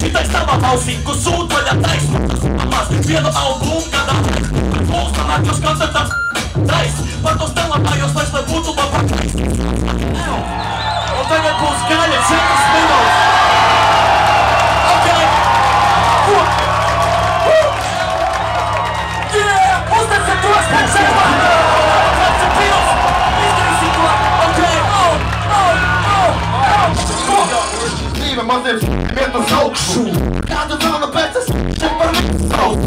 Šitais tava balsī, ko sūtoļa taisnās vienu albumu gadā Mūsu nakļos koncertams tais Par to stelapājos, lai būtu labāk Un tagad būs gaļa 4 minūtes Ok Yeah! Uztasim tos priekšēpā! Kāds ir pils! Izdarīsim to! Ok! Dzīve maziem iet uz augšu Kādu velna pēc es šeit par visu sauc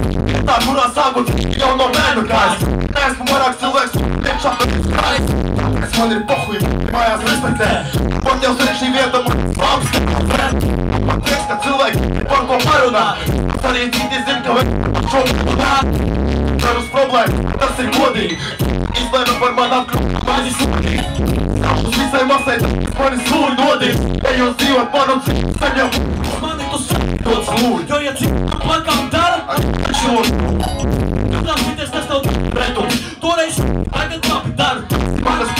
Tā, kurā sākot jau no bērnu kājas Neesmu vairāk cilvēks, priekšā pēc kājas Es man ir pohuj, mājās respektē Pat jau sēž šī vieta, man Man prieks, ka cilvēki par ko parunā Arī citi zin, ka vajag šo Darus problēmu, tas ir godīgi Izlēma par man apkļūt, mani sūdīgi Uz visai masai, tas mani sūri dodīgi Ejos dzīvot man un saņem Mani tu dots lūri Jo ja cik plakām dara, šur Jūtām šities, kas tev retums Toreiz tagad labi dara Manas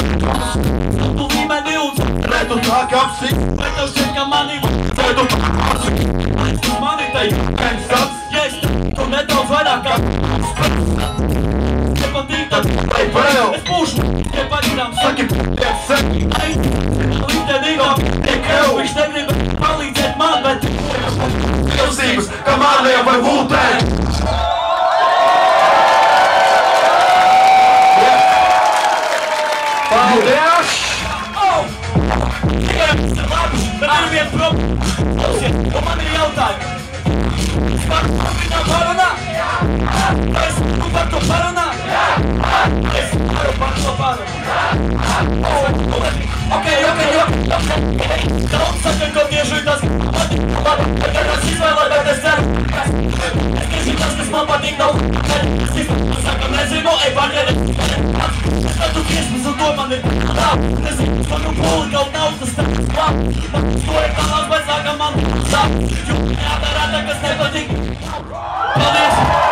Tu līmeni un retu tā kā apsik Vai tev šķiet, ka mani Retu apsik Aizskas mani teikt Kaņš sats Ja es tu nedaudz vairāk kā Nepatīk tad Vai vēl Es būšu nepaģirām Saki, iet saki Līdzenīgām Viņš negrib palīdzēt man, bet Tiesības, kā mārliem vai vultēn Paldies! Tikai mums ir labi, bet ir viena problēma Un man ir jautājumi Es varu par viņām parunāt? Es varu par to parunāt? Es varu par to parunāt Ok Daudz saka, ka tieši tas Tagad izvēlēt, bet es ceru Es tieši tas, kas man patīk nav Es saka, nezinu, ej pagaidi Tad tu tiesmas un to man ir Nezinu, es manu pūli kaut nav tas tāds labi Man stoja kalās, bet saka man sāp Jo jādara tā, kas nepatīk Paldies!